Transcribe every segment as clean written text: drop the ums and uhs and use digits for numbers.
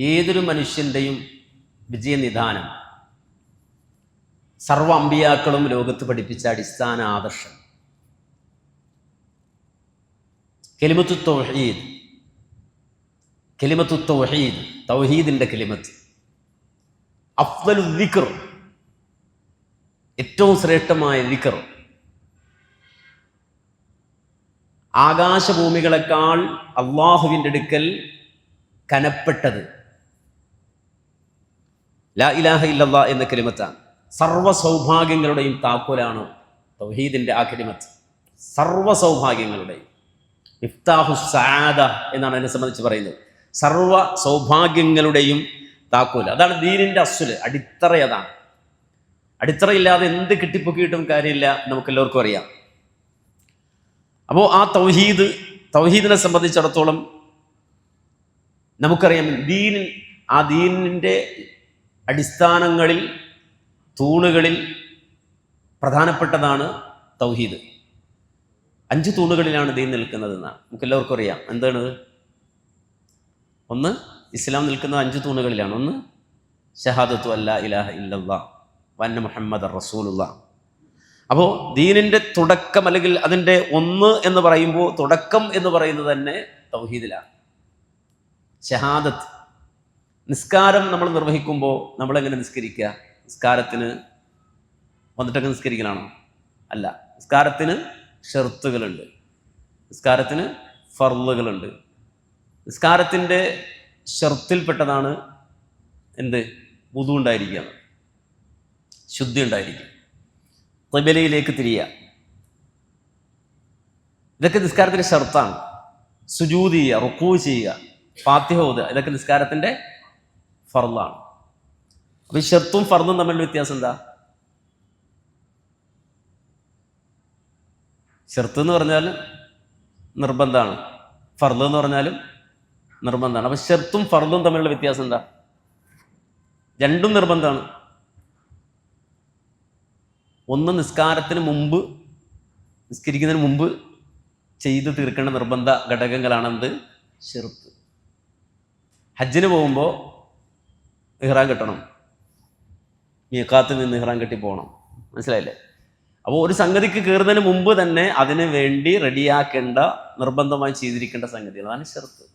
ഏതൊരു മനുഷ്യൻ്റെയും വിജയനിധാനം സർവ്വ അമ്പിയാക്കളും ലോകത്ത് പഠിപ്പിച്ച അടിസ്ഥാന ആദർശം കലിമത്തു തൗഹീദ്. കലിമത്തു തൗഹീദ്, തൗഹീദിൻ്റെ കലിമത്ത്. അഫ്ദലു ദിക്ർ, ഏറ്റവും ശ്രേഷ്ഠമായ ദിക്ർ. ആകാശഭൂമികളെക്കാൾ അള്ളാഹുവിൻ്റെ അടുക്കൽ കനപ്പെട്ടത് ലാ ഇലാഹ ഇല്ലല്ലാ എന്ന കലിമത്താണ്. സർവ്വ സൗഭാഗ്യങ്ങളുടെയും താക്കോലാണ് തൗഹീദിൻ്റെ ആ കലിമത്ത്. സർവ്വ സൗഭാഗ്യങ്ങളുടെയും മിഫ്താഹു സആദ എന്നാണ് അതിനെ സംബന്ധിച്ച് പറയുന്നത്. സർവ്വ സൗഭാഗ്യങ്ങളുടെയും താക്കോൽ. അതാണ് ദീനിൻ്റെ അസ്സുല്, അടിത്തറ. അതാണ് അടിത്തറയില്ലാതെ എന്ത് കിട്ടിപ്പൊക്കിയിട്ടും കാര്യമില്ല, നമുക്കെല്ലാവർക്കും അറിയാം. അപ്പോൾ ആ തൗഹീദിനെ സംബന്ധിച്ചിടത്തോളം നമുക്കറിയാം, ആ ദീനിൻ്റെ അടിസ്ഥാനങ്ങളിൽ, തൂണുകളിൽ പ്രധാനപ്പെട്ടതാണ് തൗഹീദ്. 5 തൂണുകളിലാണ് ദീൻ നിൽക്കുന്നതെന്നാണ് നമുക്കെല്ലാവർക്കും അറിയാം. എന്താണ്? ഒന്ന്, ഇസ്ലാം നിൽക്കുന്ന 5 തൂണുകളിലാണ്. ഒന്ന്, ഷഹാദത്തു അല്ലാ ഇലാഹ ഇല്ലല്ലാഹ് വഅന്ന മുഹമ്മദർ റസൂലുള്ളാഹ്. അപ്പോൾ ദീനിൻ്റെ തുടക്കം, അല്ലെങ്കിൽ അതിൻ്റെ ഒന്ന് എന്ന് പറയുമ്പോൾ തുടക്കം എന്ന് പറയുന്നത് തന്നെ തൗഹീദിലാണ്. ഷഹാദത്ത്. നിസ്കാരം നമ്മൾ നിർവഹിക്കുമ്പോൾ നമ്മളെങ്ങനെ നിസ്കരിക്കുക? നിസ്കാരത്തിന് വന്നിട്ടൊക്കെ നിസ്കരിക്കലാണോ? അല്ല. നിസ്കാരത്തിന് ഷർത്തുകളുണ്ട്, നിസ്കാരത്തിന് ഫർളുകളുണ്ട്. നിസ്കാരത്തിൻ്റെ ഷർത്തിൽപ്പെട്ടതാണ് എന്ത്? വുദു ഉണ്ടായിരിക്കുക, ശുദ്ധി ഉണ്ടായിരിക്കുക, ഖിബലയിലേക്ക് തിരിയുക. ഇതൊക്കെ നിസ്കാരത്തിൻ്റെ ഷർത്താണ്. സുജൂദ് ചെയ്യുക, റുക്കൂ ചെയ്യുക, ഫാത്തിഹ ഓതുക, ഇതൊക്കെ നിസ്കാരത്തിൻ്റെ ഫർളാണ്. അപ്പോൾ ഈ ഷർത്തും ഫർളും തമ്മിലുള്ള വ്യത്യാസം എന്താ? ഷർത്ത് എന്ന് പറഞ്ഞാൽ നിർബന്ധമാണ്, ഫർള് എന്ന് പറഞ്ഞാലും നിർബന്ധമാണ്. അപ്പോൾ ഷർത്തും ഫർളും തമ്മിലുള്ള വ്യത്യാസം എന്താ? രണ്ടും നിർബന്ധമാണ്. ഒന്ന് നിസ്കാരത്തിന് മുമ്പ്, നിസ്കരിക്കുന്നതിന് മുമ്പ് ചെയ്ത് തീർക്കേണ്ട നിർബന്ധ ഘടകങ്ങളാണെന്ത്? ഷർത്ത്. ഹജ്ജിന് പോകുമ്പോൾ ഇഹ്റാം കെട്ടണം, മീഖാത്തിൽ നിന്ന് ഇഹ്റാം കെട്ടി പോകണം. മനസ്സിലായില്ലേ? അപ്പോൾ ഒരു സംഗതിക്ക് കയറുന്നതിന് മുമ്പ് തന്നെ അതിന് വേണ്ടി റെഡിയാക്കേണ്ട, നിർബന്ധമായി ചെയ്തിരിക്കേണ്ട സംഗതികൾ, അതാണ് ഷർത്ത്.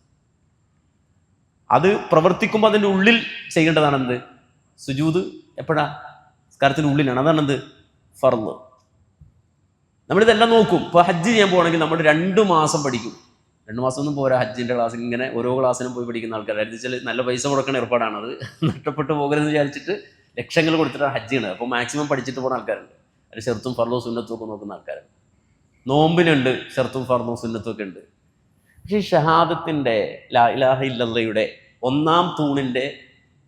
അത് പ്രവർത്തിക്കുമ്പോൾ അതിൻ്റെ ഉള്ളിൽ ചെയ്യേണ്ടതാണ് എന്ത്? സുജൂദ്. എപ്പോഴാ? നിസ്കാരത്തിൻ്റെ ഉള്ളിലാണ്. അതാണെന്ത്? ഫർള്. നമ്മളിതെല്ലാം നോക്കും. ഇപ്പോൾ ഹജ്ജ് ചെയ്യാൻ പോകണമെങ്കിൽ നമ്മൾ 2 മാസം പഠിക്കും. 2 മാസം ഒന്നും പോരാ. ഹജ്ജിൻ്റെ ക്ലാസ് ഇങ്ങനെ ഓരോ ക്ലാസ്സിനും പോയി പഠിക്കുന്ന ആൾക്കാർ വെച്ചാൽ നല്ല പൈസ കൊടുക്കുന്ന ഏർപ്പാടാണത്. നഷ്ടപ്പെട്ടു പോകരുതെന്ന് വിചാരിച്ചിട്ട് ലക്ഷങ്ങൾ കൊടുത്തിട്ടാണ് ഹജ്ജ് ചെയ്യണത്. അപ്പോൾ മാക്സിമം പഠിച്ചിട്ട് പോകുന്ന ആൾക്കാരുണ്ട്. അതിൽ ഷർത്തും ഫർളും സുന്നത്തും ഒക്കെ നോക്കുന്ന ആൾക്കാരുണ്ട്. നോമ്പിനുണ്ട് ഷർത്തും ഫർളും സുന്നത്തും ഒക്കെ ഉണ്ട്. പക്ഷേ ഷഹാദത്തിൻ്റെ, ലാ ഇലാഹ ഇല്ലല്ലയുടെ 1-ാം തൂണിൻ്റെ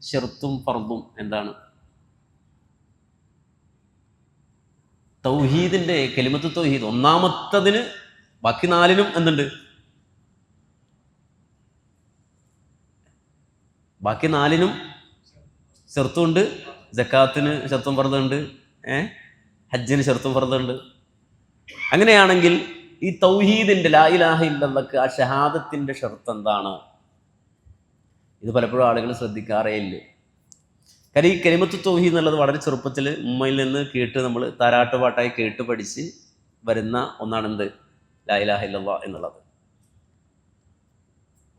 ഷർത്തും ഫർളും എന്താണ്? തൗഹീദിൻ്റെ കലിമത്ത് തൗഹീദ്. 1-ാമത്തതിന് ബാക്കി 4നും എന്തുണ്ട്? ബാക്കി 4നും ഷർത്തുണ്ട്. സക്കാത്തിന് ഷർത്തും ഫർളുണ്ട്, ഹജ്ജിന് ഷർത്തും ഫർളുണ്ട്. അങ്ങനെയാണെങ്കിൽ ഈ തൗഹീദിൻ്റെ, ലാ ഇലാഹ ഇല്ലല്ലാഹ്, ആ ഷഹാദത്തിൻ്റെ ഷർത്ത് എന്താണ്? ഇത് പലപ്പോഴും ആളുകൾ ശ്രദ്ധിക്കാറേ ഇല്ല. കാര്യം ഈ കലിമത്ത് തൗഹീദ് എന്നുള്ളത് വളരെ ചെറുപ്പത്തിൽ ഉമ്മയിൽ നിന്ന് കേട്ട്, നമ്മൾ താരാട്ടുപാട്ടായി കേട്ട് പഠിച്ച് വരുന്ന ഒന്നാണെന്ത്? ലാ ഇലാഹ ഇല്ലല്ലാഹ് എന്നുള്ളത്.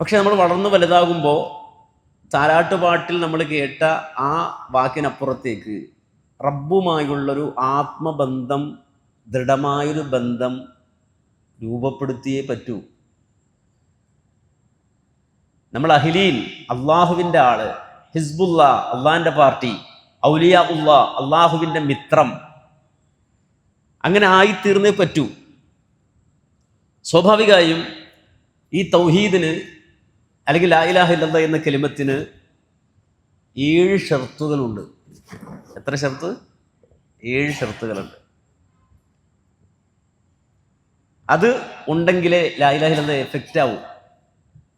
പക്ഷെ നമ്മൾ വളർന്ന് വലുതാകുമ്പോൾ താരാട്ടുപാട്ടിൽ നമ്മൾ കേട്ട ആ വാക്കിനപ്പുറത്തേക്ക് റബ്ബുമായുള്ളൊരു ആത്മബന്ധം, ദൃഢമായൊരു ബന്ധം രൂപപ്പെടുത്തിയേ പറ്റൂ. നമ്മൾ അഹ്ലീൻ, അള്ളാഹുവിൻ്റെ ആള്, ഹിസ്ബുള്ള, അള്ളാഹിൻ്റെ പാർട്ടി, ഔലിയാ ഉള്ള, അള്ളാഹുവിൻ്റെ മിത്രം, അങ്ങനെ ആയിത്തീർന്നേ പറ്റൂ. സ്വാഭാവികമായും ഈ തൗഹീദിന്, അല്ലെങ്കിൽ ലാ ഇലാഹ ഇല്ലല്ലാഹ് എന്ന കലിമത്തിന് 7 ഷർത്തുകളുണ്ട്. എത്ര ഷർത്ത്? 7 ഷർത്തുകളുണ്ട്. അത് ഉണ്ടെങ്കിലേ ലാ ഇലാഹ ഇല്ലല്ലാഹ് എഫക്റ്റ് ആവും.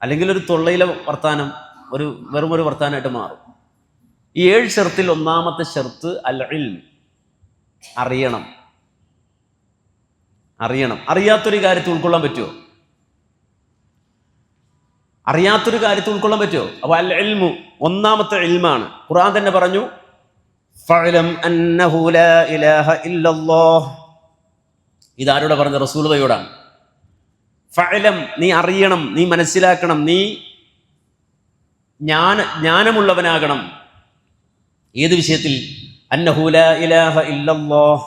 അല്ലെങ്കിൽ ഒരു തൊള്ളയിലെ വർത്താനം വെറുമൊരു വർത്താനമായിട്ട് മാറും. ഈ 7 ഷർത്തിൽ 1-ാമത്തെ ഷർത്ത് അൽ ഇൽം, അറിയണം. അറിയാത്തൊരു കാര്യത്തെ ഉൾക്കൊള്ളാൻ പറ്റുമോ? അറിയാത്തൊരു കാര്യത്തെ ഉൾക്കൊള്ളാൻ പറ്റുമോ? അപ്പോൾ അൽ ഇൽമു ഒന്നാമത്തെ ഇൽമാണ്. ഖുർആൻ തന്നെ പറഞ്ഞു ഫഅലം അന്നഹു ലാ ഇലാഹ ഇല്ലല്ലാഹ്. ഇതാരോടെ പറഞ്ഞ? റസൂലുള്ളാഹിയോടാണ്. ഫഅലം, നീ അറിയണം, നീ മനസ്സിലാക്കണം, നീ ജ്ഞാനമുള്ളവനാകണം. ഏത് വിഷയത്തിൽ? അന്നഹു ലാ ഇലാഹ ഇല്ലല്ലാഹ്,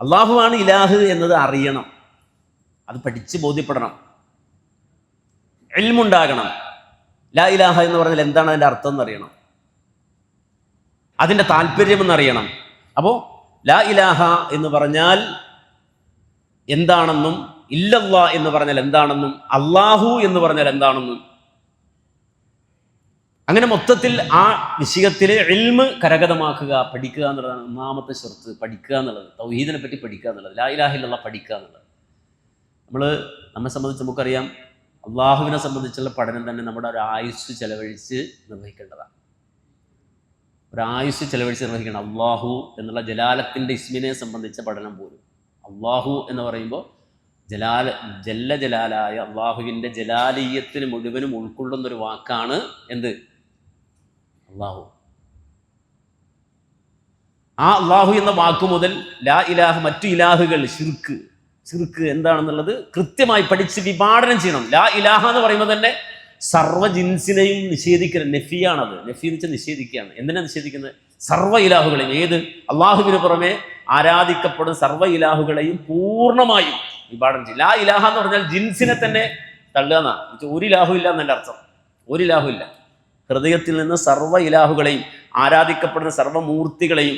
അള്ളാഹുവാണ് ഇലാഹ് എന്നത് അറിയണം, അത് പഠിച്ച് ബോധ്യപ്പെടണം. ഇൽമുണ്ടാകണം. ലാ ഇലാഹ എന്ന് പറഞ്ഞാൽ എന്താണ് അതിൻ്റെ അർത്ഥം എന്നറിയണം, അതിൻ്റെ താല്പര്യം എന്നറിയണം. അപ്പോൾ ലാ ഇലാഹ എന്ന് പറഞ്ഞാൽ എന്താണെന്നും, ഇല്ലല്ലാ എന്ന് പറഞ്ഞാൽ എന്താണെന്നും, അള്ളാഹു എന്ന് പറഞ്ഞാൽ എന്താണെന്നും, അങ്ങനെ മൊത്തത്തിൽ ആ വിഷയത്തിൽ ഇൽമ് കരഗതമാക്കുക, പഠിക്കുക എന്നുള്ളതാണ് ഒന്നാമത്തെ ഷർത്ത്. പഠിക്കുക എന്നുള്ളത്, തൗഹീദിനെ പറ്റി പഠിക്കുക എന്നുള്ളത്, ലാ ഇലാഹ ഇല്ലല്ലാഹ് പഠിക്കുക എന്നുള്ളത്. നമ്മെ സംബന്ധിച്ച് നമുക്കറിയാം, അള്ളാഹുവിനെ സംബന്ധിച്ചുള്ള പഠനം തന്നെ നമ്മുടെ ഒരു ആയുസ് ചെലവഴിച്ച് നിർവഹിക്കേണ്ടതാണ്. ഒരായുസ് ചെലവഴിച്ച് നിർവഹിക്കണം. അള്ളാഹു എന്നുള്ള ജലാലത്തിൻ്റെ ഇസ്മിനെ സംബന്ധിച്ച പഠനം പോലും. അള്ളാഹു എന്ന് പറയുമ്പോൾ ജലാലായ അള്ളാഹുവിൻ്റെ ജലാലീയത്തിന് മുഴുവനും ഉൾക്കൊള്ളുന്നൊരു വാക്കാണ് എന്ത്? അള്ളാഹു. ആ അള്ളാഹു എന്ന വാക്ക് മുതൽ ലാ ഇലാഹ, മറ്റു ഇലാഹുകൾ, ശിർക്ക് എന്താണെന്നുള്ളത് കൃത്യമായി പഠിച്ച് വിഭാടനം ചെയ്യണം. ലാ ഇലാഹ എന്ന് പറയുമ്പോൾ തന്നെ സർവ്വ ജിൻസിനെയും നിഷേധിക്കണം. നഫിയാണത്. നഫി എന്ന് വെച്ചാൽ നിഷേധിക്കുകയാണ്. എന്തിനാ നിഷേധിക്കുന്നത്? സർവ്വ ഇലാഹുകളെയും, ഏത് അള്ളാഹുവിന് പുറമെ ആരാധിക്കപ്പെടുന്ന സർവ്വ ഇലാഹുകളെയും പൂർണ്ണമായും വിഭാടനം ചെയ്യും. ലാ ഇലാഹ എന്ന് പറഞ്ഞാൽ ജിൻസിനെ തന്നെ തള്ളുക എന്നാ. ഒരു ഇലാഹു ഇല്ല എന്നല്ല അർത്ഥം. ഒരു ഇലാഹു ഇല്ല. ഹൃദയത്തിൽ നിന്ന് സർവ്വ ഇലാഹുകളെയും, ആരാധിക്കപ്പെടുന്ന സർവ്വമൂർത്തികളെയും,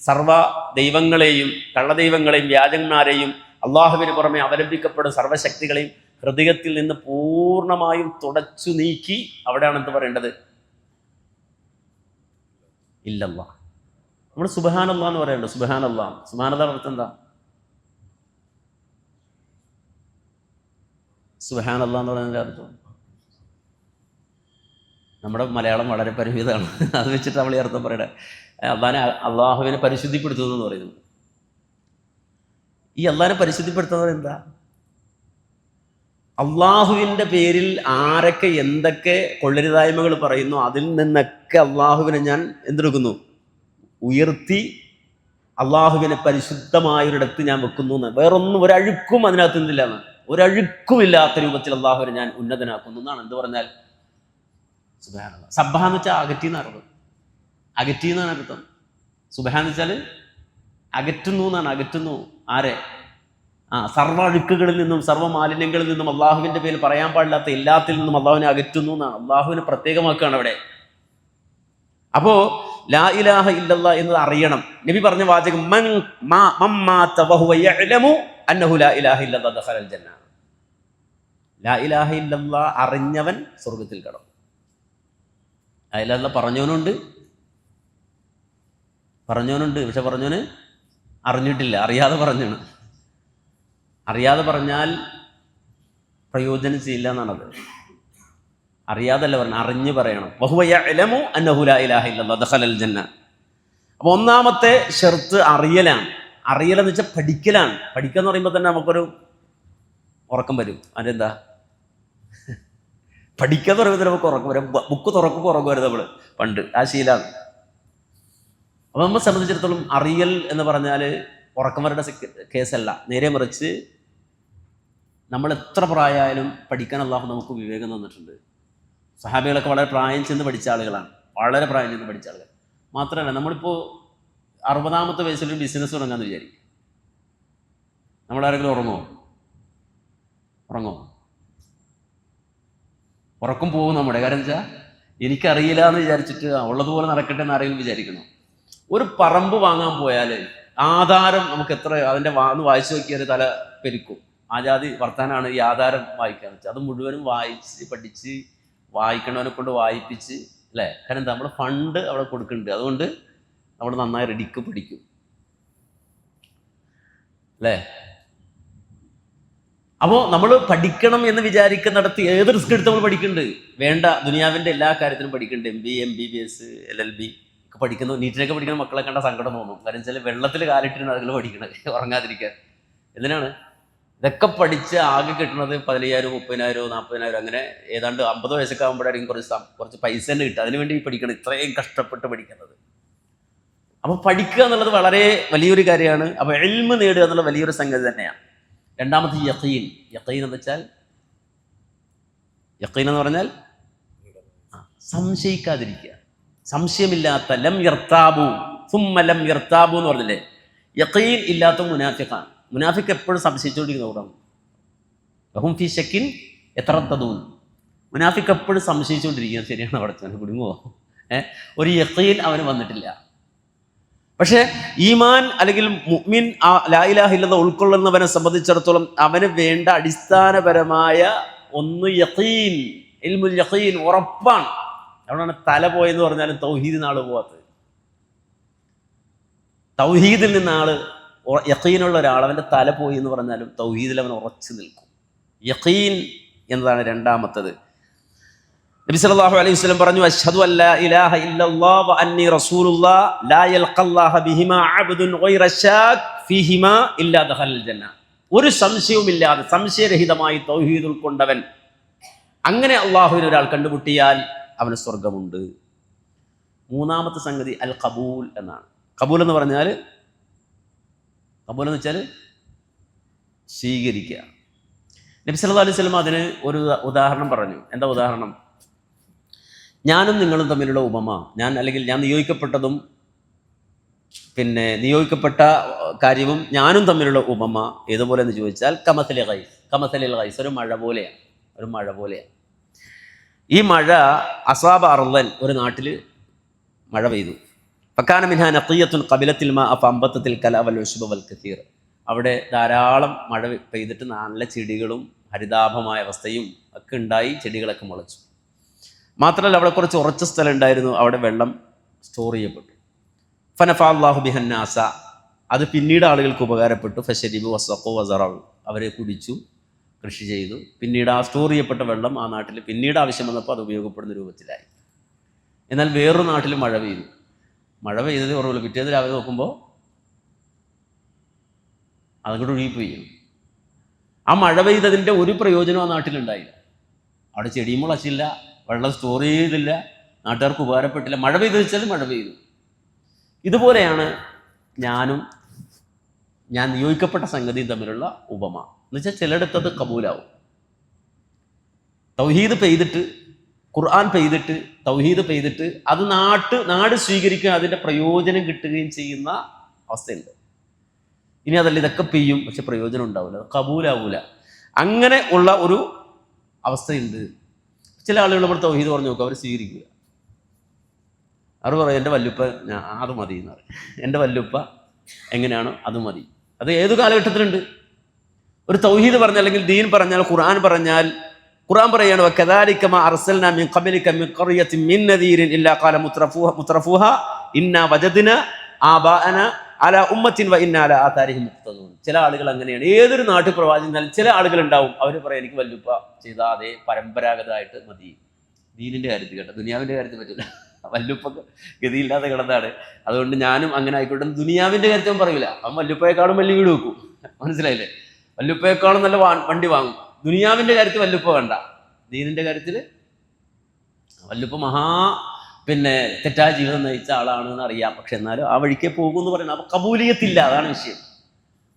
സർവ്വ ദൈവങ്ങളെയും, കള്ളദൈവങ്ങളെയും, വ്യാജന്മാരെയും, അള്ളാഹുവിന് പുറമെ അവലംബിക്കപ്പെടുന്ന സർവ്വശക്തികളെയും ഹൃദയത്തിൽ നിന്ന് പൂർണ്ണമായും തുടച്ചു നീക്കി അവിടെയാണ് എന്ത് പറയേണ്ടത്? ഇല്ലല്ലാ. നമ്മൾ സുബ്ഹാനല്ലാഹ് എന്ന് പറയേണ്ടത്. സുബ്ഹാനല്ലാഹ്. സുബ്ഹാനല്ലാഹ് അർത്ഥം എന്താ? സുബ്ഹാനല്ലാഹ് എന്ന് പറയുന്നതിൻ്റെ അർത്ഥം, നമ്മുടെ മലയാളം വളരെ പരിമിതമാണ്, അത് വെച്ചിട്ട് നമ്മൾ ഈ അർത്ഥം പറയണേ. അള്ളാഹുവിനെ പരിശുദ്ധിപ്പെടുത്തുന്നു എന്ന് പറയുന്നു. ഈ അള്ളാഹിനെ പരിശുദ്ധിപ്പെടുത്തുന്നത് എന്താ? അള്ളാഹുവിൻ്റെ പേരിൽ ആരൊക്കെ എന്തൊക്കെ കൊള്ളരുതായ്മകൾ പറയുന്നു അതിൽ നിന്നൊക്കെ അള്ളാഹുവിനെ ഞാൻ എന്തെടുക്കുന്നു? ഉയർത്തി അള്ളാഹുവിനെ പരിശുദ്ധമായൊരിടത്ത് ഞാൻ വെക്കുന്നു എന്ന്. വേറൊന്നും ഒരഴുക്കും അതിനകത്ത് നിന്നില്ല എന്ന്. ഒരഴുക്കുമില്ലാത്ത രൂപത്തിൽ അള്ളാഹുവിനെ ഞാൻ ഉന്നതനാക്കുന്നു എന്നാണ്. എന്ത് പറഞ്ഞാൽ സുബ്ഹാനല്ലാഹ്. സബ്ബഹ എന്ന് വെച്ചാൽ അകറ്റി എന്നാണ് അർത്ഥം. അകറ്റി എന്നാണ് അർത്ഥം. സുബ്ഹാൻ എന്ന് വെച്ചാൽ അകറ്റുന്നു എന്നാണ്. അകറ്റുന്നു ആരെ? സർവ്വ അഴുക്കുകളിൽ നിന്നും, സർവ്വ മാലിന്യങ്ങളിൽ നിന്നും, അള്ളാഹുവിൻ്റെ പേരിൽ പറയാൻ പാടില്ലാത്ത എല്ലാത്തിൽ നിന്നും അള്ളാഹുവിനെ അകറ്റുന്നു എന്നാണ്. അള്ളാഹുവിനെ പ്രത്യേകമാക്കുകയാണ് അവിടെ. അപ്പോ ലാ ഇലാഹ ഇല്ലല്ലാ എന്നത് അറിയണം. നബി പറഞ്ഞ വാചകം ലാ ഇലാഹ ഇല്ലല്ലാ അറിഞ്ഞവൻ സ്വർഗത്തിൽ കടന്നു. ലാ ഇലാഹ ഇല്ലല്ലാ പറഞ്ഞവനുണ്ട്, പക്ഷെ പറഞ്ഞവന് അറിഞ്ഞിട്ടില്ല, അറിയാതെ പറഞ്ഞാണ്. അറിയാതെ പറഞ്ഞാൽ പ്രയോജനം ചെയ്യില്ല എന്നാണത്. അറിയാതല്ല പറഞ്ഞ, അറിഞ്ഞ് പറയണം. വഹുവ യഅലമു അന്നഹു ലാ ഇലാഹ ഇല്ലല്ലാഹ് ദഖലൽ ജന്ന. അപ്പോൾ ഒന്നാമത്തെ ഷർത്ത് അറിയലാണ്. അറിയലെന്ന് വെച്ചാൽ പഠിക്കലാണ്. പഠിക്കുക എന്ന് പറയുമ്പോൾ തന്നെ നമുക്കൊരു ഉറക്കം വരും. അതെന്താ? പഠിക്കുക എന്ന് പറയുമ്പോൾ നമുക്ക് ഉറക്കം വരും. ബുക്ക് തുറക്കുമ്പോൾ ഉറക്കം വരും. നമ്മൾ പണ്ട് ആ ശീലമാണ്. അപ്പോൾ നമ്മളെ സംബന്ധിച്ചിടത്തോളം അറിയൽ എന്ന് പറഞ്ഞാൽ ഉറക്കം വരേണ്ട കേസല്ല. നേരെ മറിച്ച് നമ്മൾ എത്ര പ്രായമായാലും പഠിക്കാൻ അള്ളാഹു നമുക്ക് വിവേകം തന്നിട്ടുണ്ട്. സഹാബികളൊക്കെ വളരെ പ്രായം ചെന്ന് പഠിച്ച ആളുകളാണ്. വളരെ പ്രായം ചെന്ന് പഠിച്ച ആളുകൾ മാത്രമല്ല, നമ്മളിപ്പോൾ 60-ാമത്തെ വയസ്സിലൊരു ബിസിനസ് തുടങ്ങാമെന്ന് വിചാരിക്കും. നമ്മളാരെങ്കിലും ഉറങ്ങുമോ? ഉറക്കം പോകും നമ്മുടെ. കാരണം വെച്ചാൽ എനിക്കറിയില്ല എന്ന് വിചാരിച്ചിട്ട് ഉള്ളതുപോലെ നടക്കട്ടെ എന്ന് ആരെങ്കിലും വിചാരിക്കണം. ഒരു പറമ്പ് വാങ്ങാൻ പോയാൽ ആധാരം നമുക്ക് എത്ര അതിൻ്റെ വായിച്ചു നോക്കിയാൽ തല പെരുക്കും. ആജാതി വർത്താനാണ് ഈ ആധാരം വായിക്കാൻ വെച്ചാൽ. അത് മുഴുവനും വായിച്ച് പഠിച്ച് വായിക്കണവനെ കൊണ്ട് വായിപ്പിച്ച്, അല്ലേ? കാരണം എന്താ, നമ്മൾ ഫണ്ട് അവിടെ കൊടുക്കുന്നുണ്ട്. അതുകൊണ്ട് നമ്മൾ നന്നായി റെഡിക്ക് പഠിക്കും, അല്ലേ? അപ്പോൾ നമ്മൾ പഠിക്കണം എന്ന് വിചാരിക്കുന്നിടത്ത് ഏത് റിസ്ക് എടുത്ത് നമ്മൾ പഠിക്കുന്നുണ്ട്. വേണ്ട ദുനിയാവിൻ്റെ എല്ലാ കാര്യത്തിലും പഠിക്കുന്നുണ്ട്. MBA MBBS LLB ഒക്കെ പഠിക്കുന്നു. നീറ്റിനൊക്കെ പഠിക്കുന്ന മക്കളെ കണ്ട സങ്കടം തോന്നും. കാരണം വെച്ചാൽ വെള്ളത്തിൽ കാലിട്ടിരുന്ന ആളുകൾ പഠിക്കണത് ഉറങ്ങാതിരിക്കാൻ. എന്തിനാണ്? ഇതൊക്കെ പഠിച്ച് ആകെ കിട്ടുന്നത് 15,000 30,000 40,000 അങ്ങനെ ഏതാണ്ട് 50 വയസ്സൊക്കെ ആകുമ്പോഴായിരിക്കും കുറച്ച് പൈസ തന്നെ കിട്ടുക. അതിനുവേണ്ടി പഠിക്കണം, ഇത്രയും കഷ്ടപ്പെട്ട് പഠിക്കുന്നത്. അപ്പോൾ പഠിക്കുക എന്നുള്ളത് വളരെ വലിയൊരു കാര്യമാണ്. അപ്പോൾ ഇൽമ് നേടുക എന്നുള്ള വലിയൊരു സംഗതി തന്നെയാണ്. രണ്ടാമത്തെ യഖീൻ. യഖീൻ എന്ന് വെച്ചാൽ, യഖീൻ എന്ന് പറഞ്ഞാൽ സംശയിക്കാതിരിക്കുക, സംശയമില്ലാത്ത, ലം യർതാബു സുമ്മ ലം യർതാബു എന്ന് പറഞ്ഞില്ലേ, യഖീൻ ഇല്ലാത്ത മുനാഫിഖാണ്. മുനാഫിക്ക് എപ്പോഴും സംശയിച്ചുകൊണ്ടിരിക്കുന്നവരാണ്. വഹും ഫീ ശക്കിൻ യതറദ്ദദൂൻ. മുനാഫിക്ക് എപ്പോഴും സംശയിച്ചുകൊണ്ടിരിക്കുക, ശരിയാണ് പഠിച്ചവനെ കുടുങ്ങുമോ, ഒരു യഖീൻ അവന് വന്നിട്ടില്ല. പക്ഷേ ഈമാൻ അല്ലെങ്കിൽ മുഅ്മിൻ ലാ ഇലാഹ ഇല്ലല്ലാഹ് ഉൾക്കൊള്ളുന്നവനെ സംബന്ധിച്ചിടത്തോളം അവന് വേണ്ട അടിസ്ഥാനപരമായ ഒന്ന് യഖീൻ, ഇൽമുൽ യഖീൻ, ഉറപ്പാണ്. അതുകൊണ്ടാണ് തല പോയെന്ന് പറഞ്ഞാലും തൗഹീദിൽ നിന്ന് ആള് പോവാത്തത്. തൗഹീദിൽ നിന്ന് ആള്, യഖീനുള്ള ഒരാൾ അവൻ്റെ തല പോയി എന്ന് പറഞ്ഞാലും തൗഹീദിൽ അവൻ ഉറച്ചു നിൽക്കും. യഖീൻ എന്നതാണ് രണ്ടാമത്തത്. നബി സല്ലല്ലാഹു അലൈഹി വസല്ലം പറഞ്ഞു, അശ്ഹദു അല്ലാ ഇലാഹ ഇല്ലല്ലാഹ് വ അന്നി റസൂലുള്ളാഹ് ലാ യൽഖല്ലാഹ ബിഹിമാ അബ്ദുൻ ഗൈറ ശാക് ഫീഹിമാ ഇല്ലാ ദഖലൽ ജന്ന. ഒരു സംശയവുമില്ലാതെ സംശയരഹിതമായി തൗഹീദ് ഉൾക്കൊണ്ടവൻ, അങ്ങനെ അള്ളാഹുവിനെ ഒരാൾ കണ്ടുമുട്ടിയാൽ അവന് സ്വർഗമുണ്ട്. മൂന്നാമത്തെ സംഗതി അൽ ഖബൂൽ എന്നാണ്. ഖബൂൽ എന്ന് പറഞ്ഞാൽ, ഖബൂൽ എന്ന് വെച്ചാൽ സ്വീകരിക്കുക. നബി സല്ലല്ലാഹു അലൈഹി വസല്ലം അതിന് ഒരു ഉദാഹരണം പറഞ്ഞു. എന്താ ഉദാഹരണം? ഞാനും നിങ്ങളും തമ്മിലുള്ള ഉപമ, ഞാൻ നിയോഗിക്കപ്പെട്ടതും നിയോഗിക്കപ്പെട്ട കാര്യവും ഞാനും തമ്മിലുള്ള ഉപമ ഏതുപോലെ എന്ന് ചോദിച്ചാൽ കമസലിൽ ഗൈസ്, ഒരു മഴ പോലെയാണ്. ഈ മഴ അസാബ അർളൻ, ഒരു നാട്ടിൽ മഴ പെയ്തു. ഫക്കാന മിൻഹാ നഖിയത്തുൻ ഖബിലത്തിൽ മാ ഫഅംബതത്തിൽ കല വൽ ഉശ്ബ വൽ കസീർ. അവിടെ ധാരാളം മഴ പെയ്തിട്ട് നല്ല ചെടികളും ഹരിതാഭമായ അവസ്ഥയും ഒക്കെ ഉണ്ടായി, ചെടികളൊക്കെ മുളച്ചു. മാത്രമല്ല അവിടെ കുറച്ച് ഉറച്ച സ്ഥലം ഉണ്ടായിരുന്നു, അവിടെ വെള്ളം സ്റ്റോർ ചെയ്യപ്പെട്ടു. ഫനഫഅ അല്ലാഹു ബിഹന്നാസ, അത് പിന്നീട് ആളുകൾക്ക് ഉപകാരപ്പെട്ടു. ഫശരിബു വസഖു വസറഉ, അവരെ കുടിച്ചു, കൃഷി ചെയ്തു. പിന്നീട് ആ സ്റ്റോർ ചെയ്യപ്പെട്ട വെള്ളം ആ നാട്ടിൽ പിന്നീട് ആവശ്യം വന്നപ്പോൾ അത് ഉപയോഗപ്പെടുന്ന രൂപത്തിലായി. എന്നാൽ വേറൊരു നാട്ടിൽ മഴ പെയ്തത് ഓർമ്മയില്ല. പിറ്റേന്ന് രാവിലെ നോക്കുമ്പോൾ അതങ്ങോട്ട് ഒഴുകിപ്പോയി. ആ മഴ പെയ്തതിൻ്റെ ഒരു പ്രയോജനം ആ നാട്ടിലുണ്ടായില്ല. അവിടെ ചെടിയും മുളച്ചില്ല, വെള്ളം സ്റ്റോർ ചെയ്തില്ല, നാട്ടുകാർക്ക് ഉപകാരപ്പെട്ടില്ല. മഴ പെയ്തു വെച്ചാൽ മഴ പെയ്തു. ഇതുപോലെയാണ് ഞാൻ നിയോഗിക്കപ്പെട്ട സംഗതിയും തമ്മിലുള്ള ഉപമ. എന്നുവെച്ചാൽ ചിലയിടത്തത് കബൂലാവും. തൗഹീദ് പെയ്തിട്ട്, ഖുർആൻ പെയ്തിട്ട്, തൗഹീദ് പെയ്തിട്ട് അത് നാട് സ്വീകരിക്കുക, അതിൻ്റെ പ്രയോജനം കിട്ടുകയും ചെയ്യുന്ന അവസ്ഥയുണ്ട്. ഇനി അതല്ല, ഇതൊക്കെ പെയ്യും പക്ഷെ പ്രയോജനം ഉണ്ടാവില്ല, കബൂലാവൂല. അങ്ങനെ ഉള്ള ഒരു അവസ്ഥയുണ്ട്. ചില ആളുകൾ നമ്മൾ തൗഹീദ് പറഞ്ഞു നോക്കുക, അവർ സ്വീകരിക്കുക. അവർ പറയും എൻ്റെ വല്ലുപ്പ അത് മതി എന്ന് പറയും. എൻ്റെ വല്ലുപ്പ എങ്ങനെയാണോ അത് മതി. അത് ഏതു കാലഘട്ടത്തിലുണ്ട്. ഒരു തൗഹീദ് പറഞ്ഞാൽ, അല്ലെങ്കിൽ ദീൻ പറഞ്ഞാൽ, ഖുർആൻ പറയാണ്, വകദാലിക മാ അർസൽനാ മിൻ ഖബലിക മിൻ ഖർയത്തിൻ മിൻ നദീരിൻ ഇല്ലാ ഖാല മുത്രഫൂഹാ ഇന്നാ വജദ്നാ ആബാഅനാ അലാ ഉമ്മത്തിൻ വ ഇന്നാ അലാ ആതാരിഹിം മുഖ്തദൂൻ. ചില ആളുകൾ അങ്ങനെയാണ്. ഏതൊരു നാട്ടിൽ പ്രവാചകനാലും ചില ആളുകൾ ഉണ്ടാവും, അവർ പറയാം എനിക്ക് വല്ലുപ്പ ചെയ്താൽ അതേ പരമ്പരാഗതമായിട്ട് മതി. ദീനിൻ്റെ കാര്യത്തിൽ കേട്ടോ, ദുനിയാവിൻ്റെ കാര്യത്തിൽ പറ്റില്ല. വല്ലുപ്പൊക്കെ ഗതിയില്ലാതെ കിടന്നാണ്, അതുകൊണ്ട് ഞാനും അങ്ങനെ ആയിക്കോട്ടെ. ദുനിയാവിൻ്റെ കാര്യത്തിൽ അവൻ പറയില്ല. അവൻ വല്ലുപ്പയെക്കാളും വലിയ വീട് വെക്കും. മനസ്സിലായില്ലേ? വല്ലുപ്പയെക്കാളും നല്ല വണ്ടി വാങ്ങും. ദുനിയാവിൻ്റെ കാര്യത്തിൽ വല്ലുപ്പ വേണ്ട, ദീനിൻ്റെ കാര്യത്തിൽ വല്ലുപ്പ തെറ്റായ ജീവിതം നയിച്ച ആളാണെന്ന് അറിയാം. പക്ഷെ എന്നാലും ആ വഴിക്കേ പോകും എന്ന് പറയുന്നത്. അപ്പോൾ കബൂലിയത്തില്ല, അതാണ് വിഷയം.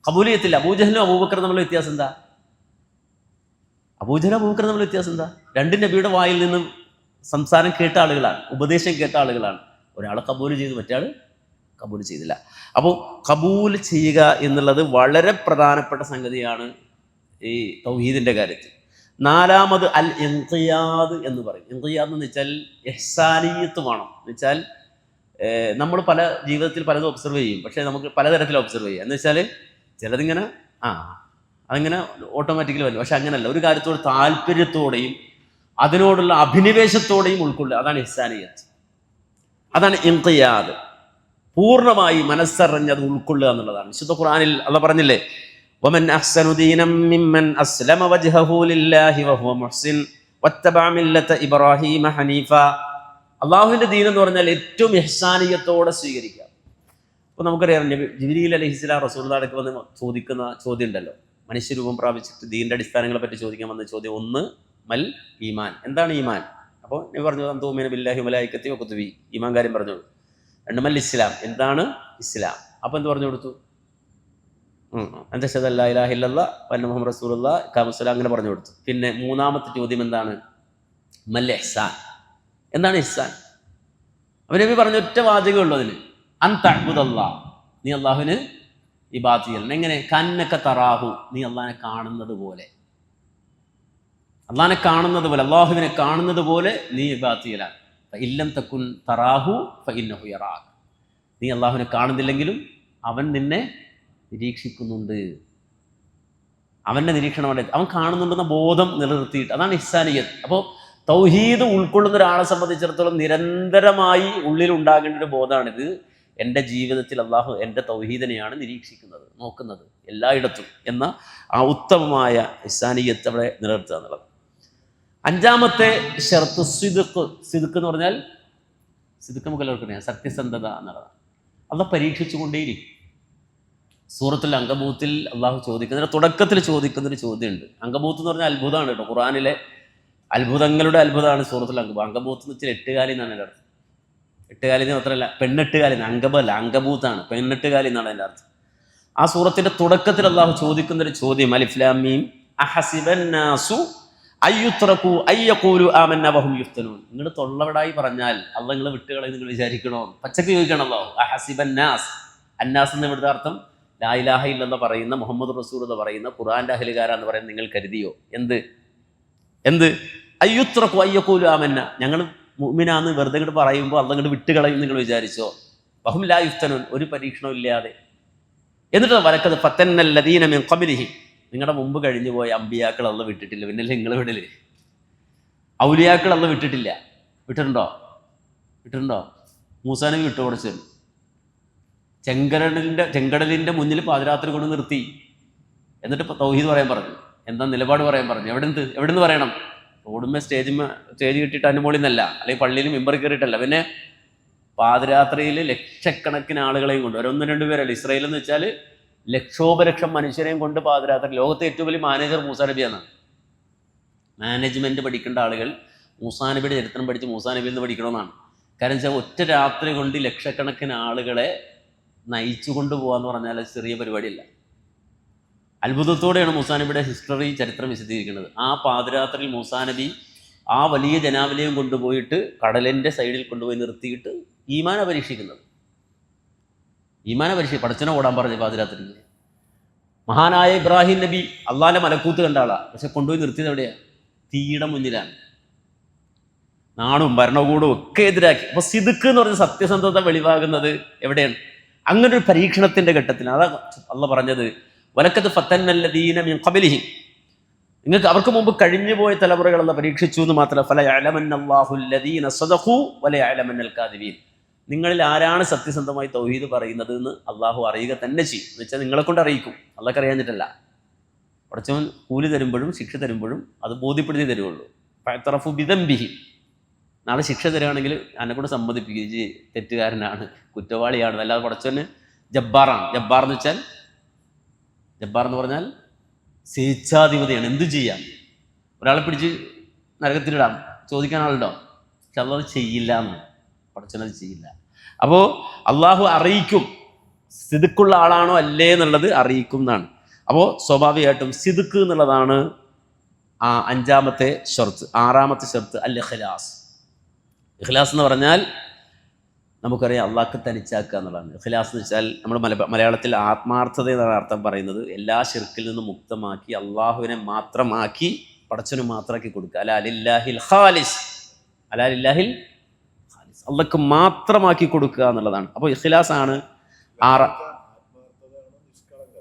കബൂലിയത്തില്ല. അബൂജഹലും അബൂബക്കറും തമ്മിലുള്ള വ്യത്യാസം എന്താ? രണ്ട് നബിയുടെ വായിൽ നിന്നും സംസാരം കേട്ട ആളുകളാണ്, ഉപദേശം കേട്ട ആളുകളാണ്. ഒരാൾ കബൂൽ ചെയ്തു, മറ്റേ കബൂൽ ചെയ്തില്ല. അപ്പോൾ കബൂൽ ചെയ്യുക എന്നുള്ളത് വളരെ പ്രധാനപ്പെട്ട സംഗതിയാണ് ഈ തൗഹീദിൻ്റെ കാര്യത്തിൽ. നാലാമത് അൽ ഇൻഖിയാദ് എന്ന് പറയും. ഇൻഖിയാദ് എന്ന് വെച്ചാൽ ഇഹ്സാനിയത്ത് വേണം. എന്ന് വെച്ചാൽ നമ്മൾ ജീവിതത്തിൽ പലതും ഒബ്സർവ് ചെയ്യും, പക്ഷേ നമുക്ക് പലതരത്തിൽ ഒബ്സർവ് ചെയ്യാം. എന്ന് വെച്ചാൽ ചിലതിങ്ങനെ അതിങ്ങനെ ഓട്ടോമാറ്റിക്കലി വരും. പക്ഷെ അങ്ങനെയല്ല, ഒരു കാര്യത്തോട് താല്പര്യത്തോടെയും അതിനോടുള്ള അഭിനിവേശത്തോടെയും ഉൾക്കൊള്ളുക, അതാണ് ഇഹ്സാനിയത്ത്, അതാണ് ഇൻഖിയാദ്. പൂർണ്ണമായി മനസ്സറിഞ്ഞത് ഉൾക്കൊള്ളുക എന്നുള്ളതാണ്. വിശുദ്ധ ഖുർആനിൽ അല്ലാഹു പറഞ്ഞില്ലേ, വമൻ അഹ്സനു ദീനം മിമ്മൻ അസ്ലമ വജ്ഹഹു ലില്ലാഹി വഹുവ മുഹ്സിൻ വത്തബഅ മില്ലത ഇബ്രാഹീമ ഹനീഫ. അള്ളാഹുവിൻ്റെ ദീൻ എന്ന് പറഞ്ഞാൽ ഏറ്റവും ഇഹ്സാനിയത്തോടെ സ്വീകരിക്കുക. അപ്പോൾ നമുക്കറിയാം, ജിബ്രീൽ അലൈഹിസ്സലാം റസൂലുള്ളാഹിക്ക് വന്ന് ചോദിക്കുന്ന ചോദ്യം ഉണ്ടല്ലോ, മനുഷ്യരൂപം പ്രാപിച്ചിട്ട് ദീൻ്റെ അടിസ്ഥാനങ്ങളെ പറ്റി ചോദിക്കാൻ വന്ന ചോദ്യം ഒന്ന്, മൽ ഈമാൻ, എന്താണ് ഈമാൻ? അപ്പോൾ ഞാൻ പറഞ്ഞു അന്തൂമിന ബില്ലാഹി മലായിക്കത്തി വകുതുബി, ഈമാൻ കാര്യം പറഞ്ഞു. രണ്ട്, മൽ ഇസ്ലാം, എന്താണ് ഇസ്ലാം? അപ്പോൾ എന്ത് പറഞ്ഞു കൊടുത്തു? അൻത അശ്ഹദു അല്ലാ ഇലാഹ ഇല്ലല്ലാഹ് വ അന്ന മുഹമ്മദ് റസൂലുള്ളാഹ് ഇഖാമത്തുസ്സലാം, അങ്ങനെ പറഞ്ഞു കൊടുത്തു. പിന്നെ മൂന്നാമത്തെ ചോദ്യം എന്താണ്? മൽ ഇഹ്സാൻ, എന്താണ് ഇഹ്സാൻ? അപ്പോൾ നബി പറഞ്ഞ ഒറ്റ വാചകമേ ഉള്ളൂ അതിന്, അൻ തഅ്ബുദല്ലാഹ്, നീ അള്ളാഹുവിന് ഇബാദത്ത് ചെയ്യണം. എങ്ങനെ? കന്നക തറാഹു, നീ അള്ളാഹിനെ കാണുന്നത് പോലെ, അള്ളാഹിനെ കാണുന്നത് പോലെ, അള്ളാഹുവിനെ കാണുന്നത് പോലെ നീ ഇബാദത്ത് ചെയ്യലാണ്. ഇല്ലം തക്കുൻ തറാഹു ഫഇന്നഹു യറാക, നീ അള്ളാഹുവിനെ കാണുന്നില്ലെങ്കിലും അവൻ നിന്നെ നിരീക്ഷിക്കുന്നുണ്ട്. അവൻ്റെ നിരീക്ഷണമാണ്, അവൻ കാണുന്നുണ്ടെന്ന ബോധം നിലനിർത്തിയിട്ട്, അതാണ് ഇഹ്സാനിയത്ത്. അപ്പോൾ തൗഹീദ് ഉൾക്കൊള്ളുന്ന ഒരാളെ സംബന്ധിച്ചിടത്തോളം നിരന്തരമായി ഉള്ളിലുണ്ടാകേണ്ട ഒരു ബോധമാണിത്. എൻ്റെ ജീവിതത്തിൽ അള്ളാഹു എൻ്റെ തൗഹീദിനെയാണ് നിരീക്ഷിക്കുന്നത്, നോക്കുന്നത് എല്ലായിടത്തും എന്ന ആ ഉത്തമമായ ഇഹ്സാനിയത്ത് അവിടെ നിലനിർത്തുക എന്നുള്ളത്. അഞ്ചാമത്തെ ഷർത്ത് സിദ്ഖ്. സിദ്ഖ് എന്ന് പറഞ്ഞാൽ, സിദ്ഖ് നമുക്ക് എല്ലാവർക്കും അറിയാം, സത്യസന്ധത എന്നുള്ളതാണ്. അള്ളാഹ് പരീക്ഷിച്ചുകൊണ്ടേയിരിക്കും. സൂറത്തുൽ അങ്കബൂത്തിൽ അള്ളാഹു ചോദിക്കുന്നതിന് തുടക്കത്തിൽ ചോദിക്കുന്നൊരു ചോദ്യമുണ്ട്. അങ്കബൂത്ത് എന്ന് പറഞ്ഞാൽ അത്ഭുതമാണ് കേട്ടോ, ഖുർആനിലെ അത്ഭുതങ്ങളുടെ അത്ഭുതമാണ് സൂറത്തുൽ അങ്കബൂത്ത്. അങ്കബൂത്ത് എന്ന് വെച്ചാൽ എട്ടുകാലി എന്നാണ് എൻ്റെ അർത്ഥം. എട്ടുകാലി എന്ന് മാത്രമല്ല, പെണ്ണെട്ടുകാലി, അങ്കബല്ല, അങ്കബൂത്താണ്, പെണ്ണെട്ടുകാലി എന്നാണ് എൻ്റെ അർത്ഥം. ആ സൂറത്തിൻ്റെ തുടക്കത്തിൽ അള്ളാഹു ചോദിക്കുന്നൊരു ചോദ്യം, അലിഫ് ലാം മീം അഹസിബന്നാസു അയ്യുത്രകു അയ്യഖൂലു ആമന്ന വഹും യുഫ്തനൂൻ. നിങ്ങൾ തൊള്ളവടായി പറഞ്ഞാൽ അള്ളാഹ് നിങ്ങൾ വിട്ടുകളെ നിങ്ങൾ വിചാരിക്കണോ? പച്ചക്ക് ചോദിക്കണം അള്ളാഹു. അഹസിബന്നാസ്, അന്നാസ് എന്ന് ഇവിടുത്തെ അർത്ഥം ലാ ഇലാഹ ഇല്ലല്ലാഹ് പറയുന്ന, മുഹമ്മദ് റസൂൽ എന്ന് പറയുന്ന ഖുർആന്റെ അഹ്ലുകാരാന്ന് പറയുന്നത് നിങ്ങൾ കരുതിയോ? എന്ത് അയ്യുത്രകു അയ്യഖൂലു ആമന്ന, ഞങ്ങൾ മുഅ്മിനാന്ന് വെറുതെ ഇങ്ങോട്ട് പറയുമ്പോൾ അള്ളാഹ് ഇങ്ങോട്ട് വിട്ടുകളയും നിങ്ങൾ വിചാരിച്ചോ? വഹും ലാ യുഫ്തനൂൻ, ഒരു പരീക്ഷണവും ഇല്ലാതെ. എന്നിട്ട് വലക്കത് ഫത്തന്നല്ലദീന മിൻ ഖബ്ലിഹിം, നിങ്ങളുടെ മുമ്പ് കഴിഞ്ഞു പോയ അമ്പിയാക്കൾ അള്ളാഹ് വിട്ടിട്ടില്ല, പിന്നല്ലേ നിങ്ങൾ വിടല്? ഔലിയാക്കൾ അള്ളാഹ് വിട്ടിട്ടുണ്ടോ? മൂസാ നബി വിട്ടുകൊടുച്ചു. ചെങ്കടലിൻ്റെ മുന്നിൽ പാതിരാത്രി കൊണ്ട് നിർത്തി. എന്നിട്ട് ഇപ്പോൾ തൗഹീദ് പറയാൻ പറഞ്ഞു, എന്താ നിലപാട് പറയാൻ പറഞ്ഞു. എവിടുന്ന് പറയണം? റോഡുമ്മേ സ്റ്റേജ് കിട്ടിയിട്ട് അതിൻ്റെ മുകളിൽ നിന്നല്ല, അല്ലെങ്കിൽ പള്ളിയിൽ മെമ്പർ കയറിയിട്ടല്ല. പിന്നെ പാതിരാത്രിയിൽ ലക്ഷക്കണക്കിന് ആളുകളെയും കൊണ്ട്, ഒരൊന്നും രണ്ടു പേരല്ല, ഇസ്രായേൽ എന്ന് വെച്ചാൽ ലക്ഷോപലക്ഷം മനുഷ്യരെയും കൊണ്ട് പാതിരാത്രി. ലോകത്തെ ഏറ്റവും വലിയ മാനേജർ മൂസാ നബിയാണ്. മാനേജ്മെൻറ്റ് പഠിക്കേണ്ട ആളുകൾ മൂസാ നബിയുടെ ചരിത്രം പഠിച്ച് മൂസാ നബിയിൽ നിന്ന് പഠിക്കണമെന്നാണ്. കാരണം വെച്ചാൽ ഒറ്റ രാത്രി കൊണ്ട് ലക്ഷക്കണക്കിന് ആളുകളെ നയിച്ചു കൊണ്ടുപോകാന്ന് പറഞ്ഞാൽ ചെറിയ പരിപാടിയല്ല. അത്ഭുതത്തോടെയാണ് മൂസാ നബിയുടെ ഹിസ്റ്ററി, ചരിത്രം വിശദീകരിക്കുന്നത്. ആ പാതിരാത്രിയിൽ മൂസാ നബി ആ വലിയ ജനാവലിയും കൊണ്ടുപോയിട്ട് കടലിൻ്റെ സൈഡിൽ കൊണ്ടുപോയി നിർത്തിയിട്ട് ഈമാനെ പരീക്ഷിക്കുന്നത്. പടച്ചനെ ഓടാൻ പറഞ്ഞു പാതിരാത്രി. മഹാനായ ഇബ്രാഹിം നബി അള്ളാഹിൻ്റെ മലക്കൂത്ത് കണ്ട ആളാണ്, പക്ഷെ കൊണ്ടുപോയി നിർത്തിയത് എവിടെയാണ്? തീയുടെ മുന്നിലാണ്. നാടും ഭരണകൂടവും ഒക്കെ എതിരാക്കി. അപ്പോൾ സിദ്ഖ് എന്ന് പറഞ്ഞ സത്യസന്ധത വെളിവാകുന്നത് എവിടെയാണ്? അങ്ങനെ ഒരു പരീക്ഷണത്തിൻ്റെ ഘട്ടത്തിൽ. അതാ അള്ളാഹ് പറഞ്ഞത്, വലക്കത് ഫത്തന്നല്ലദീന മിൻ ഖബ്ലിഹിം, നിങ്ങൾക്ക് അവർക്ക് മുമ്പ് കഴിഞ്ഞു പോയ തലമുറകളെല്ലാം പരീക്ഷിച്ചു എന്ന് മാത്രമല്ല, ഫലയഅലമന്നല്ലാഹു അല്ലദീന സദഖു വലയഅലമന്നൽ കാദിബീൻ, നിങ്ങളിൽ ആരാണ് സത്യസന്ധമായി തൗഹീദ് പറയുന്നത് എന്ന് അള്ളാഹു അറിയുക തന്നെ ചെയ്യും. എന്ന് വെച്ചാൽ നിങ്ങളെ കൊണ്ട് അറിയിക്കും, അള്ളാഹ് അറിയാഞ്ഞിട്ടല്ല. പടച്ചവൻ കൂലി തരുമ്പോഴും ശിക്ഷ തരുമ്പോഴും അത് ബോധ്യപ്പെടുത്തി തരുള്ളൂ. ഫഅ്തറഫു ബിദംബിഹി, നാളെ ശിക്ഷ തരികയാണെങ്കിൽ എന്നെക്കൊണ്ട് സമ്മതിപ്പിക്കുക, ഈ തെറ്റുകാരനാണ്, കുറ്റവാളിയാണ്. അല്ലാതെ പടച്ചവന് ജബ്ബാറാണ്. ജബ്ബാർ എന്ന് പറഞ്ഞാൽ സ്വേച്ഛാധിപതിയാണ്. എന്തു ചെയ്യാം? ഒരാളെ പിടിച്ച് നരകത്തിലിടാം, ചോദിക്കാൻ ആളുണ്ടോ? പക്ഷെ അള്ളാഹ് ചെയ്യില്ല എന്ന്, പടച്ചവനത് ചെയ്യില്ല. അപ്പോൾ അള്ളാഹു അറിയിക്കും, സിദ്ഖുള്ള ആളാണോ അല്ലേ എന്നുള്ളത് അറിയിക്കും എന്നാണ്. അപ്പോൾ സ്വാഭാവികമായിട്ടും സിദ്ഖ് എന്നുള്ളതാണ് ആ അഞ്ചാമത്തെ ഷർത്ത്. ആറാമത്തെ ഷർത്ത് അൽ ഇഖ്ലാസ്. ഇഖ്ലാസ് എന്ന് പറഞ്ഞാൽ നമുക്കറിയാം അള്ളാഹ്ക്ക് തനിച്ചാക്കുക എന്നുള്ളതാണ്. ഇഖ്ലാസ് എന്ന് വെച്ചാൽ നമ്മൾ മലയാളത്തിൽ ആത്മാർത്ഥത എന്നാണ് അർത്ഥം പറയുന്നത്. എല്ലാ ശിർക്കിൽ നിന്നും മുക്തമാക്കി അള്ളാഹുവിനെ മാത്രമാക്കി പടച്ചവന് മാത്രമാക്കി കൊടുക്കുക. അലാ ലില്ലാഹിൽ ഖാലിസ്, അള്ളാഹ്ക്ക് മാത്രമാക്കി കൊടുക്കുക എന്നുള്ളതാണ്. അപ്പോൾ ഇഖ്ലാസ് ആണ്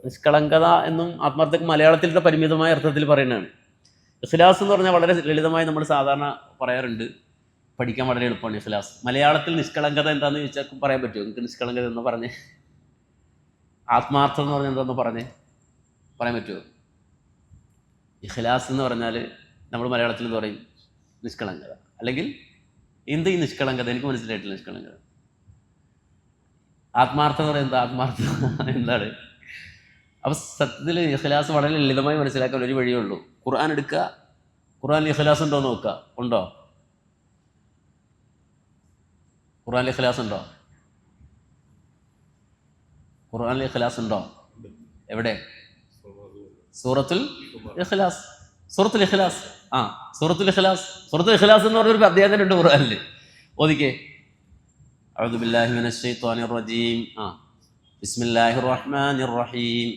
നിഷ്കളങ്കത എന്നും ആത്മാർത്ഥക്ക് മലയാളത്തിലത്തെ പരിമിതമായ അർത്ഥത്തിൽ പറയുന്നതാണ്. ഇഖ്ലാസ് എന്ന് പറഞ്ഞാൽ വളരെ ലളിതമായി നമ്മൾ സാധാരണ പറയാറുണ്ട്, പഠിക്കാൻ വളരെ എളുപ്പമാണ് ഇഖ്ലാസ്. മലയാളത്തിൽ നിഷ്കളങ്കത എന്താണെന്ന് ചോദിച്ചാൽ പറയാൻ പറ്റുമോ? നിങ്ങൾക്ക് നിഷ്കളങ്കത എന്ന് പറഞ്ഞേ, ആത്മാർത്ഥം എന്ന് പറഞ്ഞാൽ എന്താണെന്ന് പറയാൻ പറ്റുമോ? ഇഖ്ലാസ് എന്ന് പറഞ്ഞാൽ നമ്മൾ മലയാളത്തിൽ എന്ന് പറയും നിഷ്കളങ്കത. അല്ലെങ്കിൽ എന്ത് ഈ നിഷ്കളങ്കത? എനിക്ക് മനസ്സിലായിട്ടില്ല നിഷ്കളങ്കത. ആത്മാർത്ഥം എന്ന് പറയുന്നത് ആത്മാർത്ഥം എന്താണ്? അപ്പോൾ സത്യത്തിൽ ഇഖ്ലാസ് വളരെ ലളിതമായി മനസ്സിലാക്കാൻ ഒരു വഴിയേ ഉള്ളൂ. ഖുർആൻ എടുക്കുക, ഖുർആനിൽ ഇഖ്ലാസ് ഉണ്ടോ എന്ന് നോക്കുക. ഉണ്ടോ? ഖുർആനിൽ ഇഖ്ലാസ് ഉണ്ടോ? ഖുർആനിൽ ഇഖ്ലാസ് ഉണ്ടോ? എവിടെ? സൂറത്തുൽ ഇഖ്ലാസ്. സൂറത്തുൽ ഇഖ്ലാസ്. സൂറത്തുൽ ഇഖ്ലാസ്. സൂറത്തുൽ ഇഖ്ലാസ് എന്ന് പറഞ്ഞൊരു അധ്യായം ഉണ്ട് ഖുർആനിൽ. ഓദിക്കേ. അഊദു ബില്ലാഹി മിനശ് ശൈത്വാനിർ റജീം. ബിസ്മില്ലാഹിർ റഹ്മാനിർ റഹീം.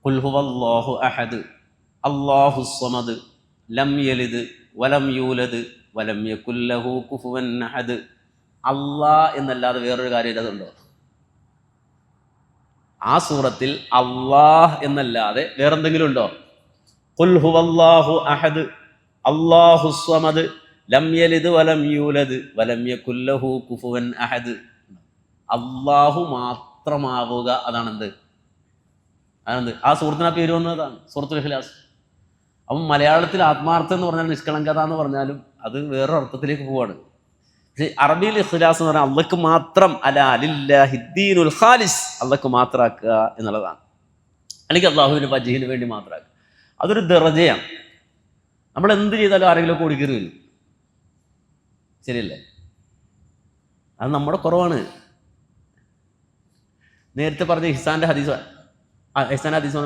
ഖുൽ ഹുവല്ലാഹു അഹദ് അല്ലാഹുസ് സ്വമദ് ലം യലിദ് വലം യൂലദ് വലം യകുൽ ലഹു കുഫുവൻ അഹദ്. അല്ലാഹ് എന്നല്ലാതെ വേറൊരു കാര്യം അതുണ്ടോ? ആ സൂറത്തിൽ അല്ലാഹ് എന്നല്ലാതെ വേറെന്തെങ്കിലും ഉണ്ടോ? ഖുൽ ഹുവല്ലാഹു അഹദ് അല്ലാഹുസ് സ്വമദ് ലം യലിദ് വലം യൂലദ് വലം യകുൽ ലഹു കുഫുവൻ അഹദ്. അല്ലാഹു മാത്രമാവുക, അതാണെന്ത്? ആ സൂറത്തിന് ആ പേര് വന്നതാണ് സൂറത്തുൽ ഇഖ്ലാസ്. അപ്പം മലയാളത്തിൽ ആത്മാർത്ഥം എന്ന് പറഞ്ഞാൽ നിഷ്കളങ്കത എന്ന് പറഞ്ഞാലും അത് വേറൊരു അർത്ഥത്തിലേക്ക് പോവാണ്. പക്ഷേ അറബിയിൽ ഇഖ്ലാസ് എന്ന് പറഞ്ഞാൽ അള്ളാഹ്ക്ക് മാത്രം, അലാ ലില്ലാഹിദ്ദീനുൽ ഖാലിസ്, അള്ളാഹ്ക്ക് മാത്രമാക്കുക എന്നുള്ളതാണ്. അല്ലെങ്കിൽ അള്ളാഹുവിന് വജ്ഹിന് വേണ്ടി മാത്രമാക്കുക. അതൊരു ദറജയാണ്. നമ്മൾ എന്ത് ചെയ്താലും ആരെങ്കിലും ഓടിക്കറി വരും. ശരിയല്ലേ? അത് നമ്മുടെ കുറവാണ്. നേരത്തെ പറഞ്ഞ ഇഹ്സാൻ്റെ ഹദീസ്, ഇഹ്സാൻ ഹദീസ്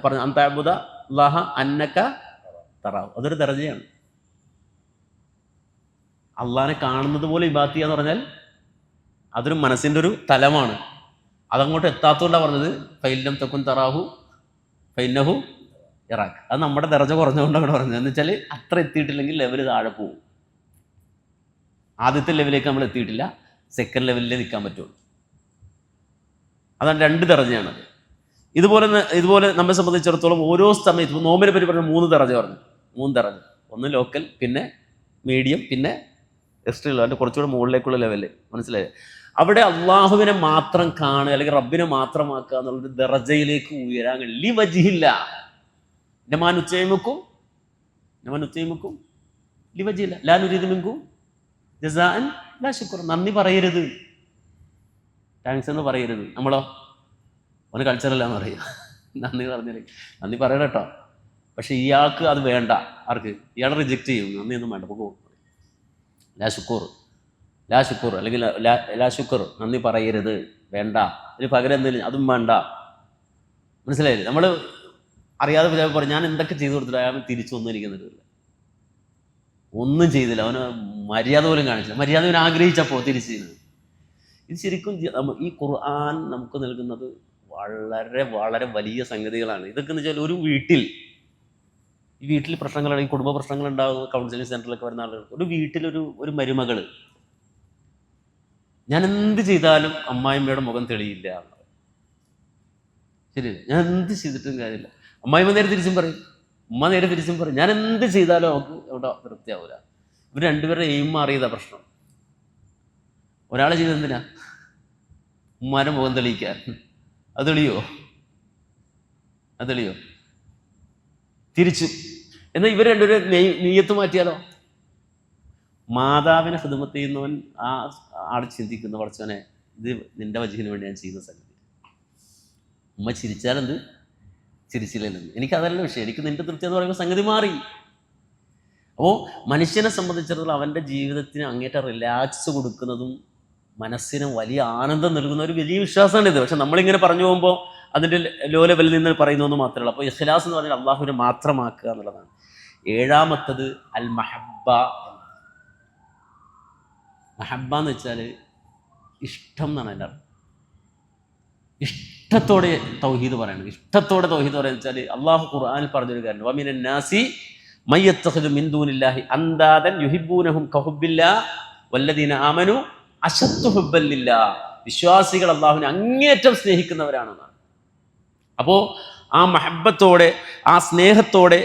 പറഞ്ഞ അൻതഅബ്ദുദ അല്ലാഹ അന്നക തറാഹു, അതൊരു ദറജയാണ്. അള്ളാഹിനെ കാണുന്നത് പോലെ ഇബാദത്ത് ചെയ്യുക എന്ന് പറഞ്ഞാൽ അതൊരു മനസ്സിൻ്റെ ഒരു തലമാണ്. അതങ്ങോട്ട് എത്താത്തതുകൊണ്ടാണ് പറഞ്ഞത് ഫൈലം തക്കുൻ തറാഹു ഫൈനഹു ഇറാഖ്. അത് നമ്മുടെ ദറജ കുറഞ്ഞുകൊണ്ടാണ് പറഞ്ഞത്. എന്ന് വെച്ചാൽ അത്ര എത്തിയിട്ടില്ലെങ്കിൽ ലെവൽ താഴെ പോകും. ആദ്യത്തെ ലെവലിലേക്ക് നമ്മൾ എത്തിയിട്ടില്ല, സെക്കൻഡ് ലെവലിലേ നിൽക്കാൻ പറ്റുള്ളൂ. അതാണ് രണ്ട് ദറജയാണത്. ഇതുപോലെ നമ്മെ സംബന്ധിച്ചിടത്തോളം ഓരോ സമയത്തും നോമ്പിനെ പറ്റി പറഞ്ഞ 3 ദറജ പറഞ്ഞു. 3 ദറജ. ഒന്ന് ലോക്കൽ, പിന്നെ മീഡിയം, പിന്നെ എക്സ്ട്രീം, അതിൻ്റെ കുറച്ചുകൂടെ മുകളിലേക്കുള്ള ലെവല്. മനസ്സിലായി? അവിടെ അള്ളാഹുവിനെ മാത്രം കാണുക അല്ലെങ്കിൽ റബ്ബിനെ മാത്രമാക്കുക എന്നുള്ളൊരു ദറജയിലേക്ക് ഉയരാൻ കഴിയും. വജിഹില്ല നമാനുച്ചയമുക്കും ലിവജില്ല ലാനുരീദ് മിൻകും ജസാഅൻ ലാ ശുക്ർ. നന്ദി പറയരുത്, താങ്ക്സ് എന്ന് പറയരുത്. നമ്മളോ അവന് കൾച്ചറല്ലാന്ന് പറയുക. നന്ദി പറഞ്ഞില്ലേ, നന്ദി പറയണം കേട്ടോ. പക്ഷെ ഇയാൾക്ക് അത് വേണ്ട. ആർക്ക്? ഇയാൾ റിജക്റ്റ് ചെയ്യും. നന്ദിയൊന്നും വേണ്ട, പോകും. ലാ ശുക്കൂർ അല്ലെങ്കിൽ ലാ ശുക്ർ, നന്ദി പറയരുത്, വേണ്ട. ഇതിന് പകരം എന്തെങ്കിലും അതും വേണ്ട. മനസ്സിലായില്ലേ? നമ്മൾ അറിയാതെ പറയും ഞാൻ എന്തൊക്കെ ചെയ്തു കൊടുത്തില്ല, അയാൾ തിരിച്ചൊന്നും എനിക്കുന്നില്ല, ഒന്നും ചെയ്തില്ല, അവന് മര്യാദ പോലും കാണിച്ചില്ല. മര്യാദ അവൻ ആഗ്രഹിച്ചപ്പോൾ തിരിച്ചു ചെയ്യുന്നത്. ഇത് ശരിക്കും ഈ ഖുർആൻ നമുക്ക് നൽകുന്നത് വളരെ വളരെ വലിയ സംഗതികളാണ്. ഇതൊക്കെ എന്ന് വെച്ചാൽ ഒരു ഈ വീട്ടിൽ പ്രശ്നങ്ങളാണെങ്കിൽ, കുടുംബ പ്രശ്നങ്ങളുണ്ടാകുന്ന കൗൺസിലിംഗ് സെൻ്ററിലൊക്കെ വരുന്ന ആളുകൾക്ക്, ഒരു വീട്ടിലൊരു മരുമകള് ഞാൻ എന്ത് ചെയ്താലും അമ്മായിമ്മയുടെ മുഖം തെളിയില്ല. ശരി, ഞാൻ എന്ത് ചെയ്തിട്ടും കാര്യമില്ല. അമ്മായിമ്മ നേരെ തിരിച്ചും പറയും, ഉമ്മ നേരെ തിരിച്ചും പറയും. ഞാൻ എന്ത് ചെയ്താലും അവർക്ക് അവിടെ തൃപ്തിയാവില്ല. ഇവർ രണ്ടുപേരുടെ എയിം മാറിയതാ പ്രശ്നം. ഒരാളെ ചെയ്തെന്തിനാ? ഉമ്മാൻ്റെ മുഖം തെളിയിക്കാൻ. അത് തെളിയോ? തിരിച്ചു. എന്നാൽ ഇവർ രണ്ടുപേരും നീയത്ത് മാറ്റിയാലോ? മാതാവിനെ ഖിദ്മത്ത് ചെയ്യുന്നവൻ ആൾ ചിന്തിക്കുന്ന, പഠിച്ചവനെ ഇത് നിന്റെ വജഹിന് വേണ്ടി ഞാൻ ചെയ്യുന്ന സംഗതി. ഉമ്മ ചിരിച്ചാലെന്ത്, ചിരിച്ചില്ലെന്ന്, എനിക്കതല്ല വിഷയം. എനിക്ക് നിന്റെ തൃപ്തി എന്ന് പറയുമ്പോൾ സംഗതി മാറി. അപ്പോൾ മനുഷ്യനെ സംബന്ധിച്ചിടത്തോളം അവൻ്റെ ജീവിതത്തിന് അങ്ങേറ്റം റിലാക്സ് കൊടുക്കുന്നതും മനസ്സിന് വലിയ ആനന്ദം നൽകുന്ന ഒരു വലിയ വിശ്വാസമാണിത്. പക്ഷെ നമ്മളിങ്ങനെ പറഞ്ഞു പോകുമ്പോൾ അതിൻ്റെ ലോ ലെവലിൽ നിന്ന് പറയുന്നതെന്ന് മാത്രമേ ഉള്ളൂ. അപ്പോൾ ഇഖ്ലാസ് എന്ന് പറഞ്ഞാൽ അള്ളാഹുവിനെ മാത്രമാക്കുക എന്നുള്ളതാണ്. 7ാമത്തത് അൽ മഹബ്ബ. മഹബ്ബ എന്ന് വെച്ചാൽ ഇഷ്ടം എന്നാണ് എൻ്റെ അർത്ഥം. ഇഷ്ടത്തോടെ തൗഹീദ് പറയണം. ഇഷ്ടത്തോടെ തൗഹീദ് പറയുക വെച്ചാൽ അള്ളാഹു ഖുർആനിൽ പറഞ്ഞൊരു കാര്യം, വമിനൻ നാസി മയ്യത്തഖിദു മിൻ ദൂനില്ലാഹി അൻദാദൻ യുഹിബ്ബൂനഹും കഹുബ്ബില്ലാഹ് വല്ലദീന ആമനു അശദ്ദു ഹുബ്ബൻ ലില്ലാഹ്. വിശ്വാസികൾ അള്ളാഹുവിനെ അങ്ങേറ്റം സ്നേഹിക്കുന്നവരാണെന്നാണ്. അപ്പോൾ ആ മഹബ്ബത്തോടെ, ആ സ്നേഹത്തോടെ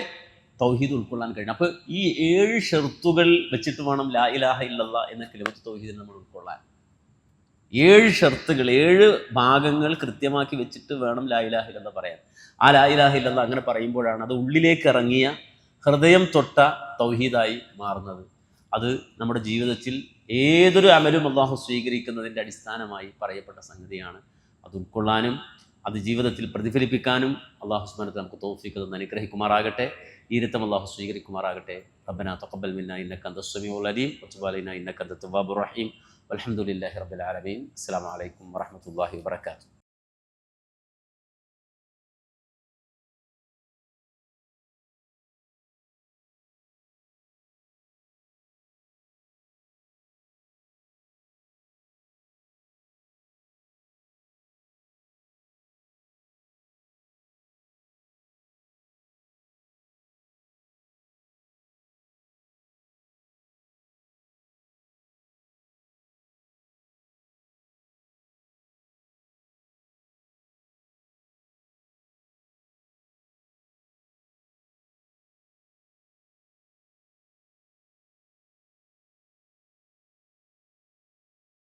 തൗഹീദ് ഉൾക്കൊള്ളാൻ കഴിയണം. അപ്പോൾ ഈ 7 ഷർത്തുകൾ വെച്ചിട്ട് വേണം ലാ ഇലാഹ ഇല്ലല്ലാഹ് എന്ന കലിമത്ത് തൗഹീദിനെ നമ്മൾ ഉൾക്കൊള്ളാൻ. 7 ഷർത്തുകൾ, 7 ഭാഗങ്ങൾ കൃത്യമാക്കി വെച്ചിട്ട് വേണം ലാ ഇലാഹ ഇല്ലല്ലാഹ് പറയാൻ. ആ ലാ ഇലാഹ ഇല്ലല്ലാഹ് അങ്ങനെ പറയുമ്പോഴാണ് അത് ഉള്ളിലേക്ക് ഇറങ്ങിയ, ഹൃദയം തൊട്ട തൗഹീദായി മാറുന്നത്. അത് നമ്മുടെ ജീവിതത്തിൽ ഏതൊരു അമലും അള്ളാഹു സ്വീകരിക്കുന്നതിൻ്റെ അടിസ്ഥാനമായി പറയപ്പെട്ട സംഗതിയാണ്. അത് ഉൾക്കൊള്ളാനും അത് ജീവിതത്തിൽ പ്രതിഫലിപ്പിക്കാനും അള്ളാഹു സുബ്ഹാനഹു വ തആല നമുക്ക് തൗഫീഖ് തന്ന് അനുഗ്രഹിക്കുമാറാകട്ടെ. ഈ ഇരുത്തം അള്ളാഹു സ്വീകരിക്കുമാറാകട്ടെ. റബ്ബനാ തഖബ്ബൽ മിന്നാ ഇന്നക അൻതസ് സമീഉൽ അലീം വതുബ് അലൈനാ ഇന്നക അൻതത് തവ്വാബുർ റഹീം വൽഹംദുലില്ലാഹി റബ്ബിൽ ആലമീൻ. അസ്സലാമു അലൈക്കും വറഹ്മത്തുള്ളാഹി വബറകാതുഹു.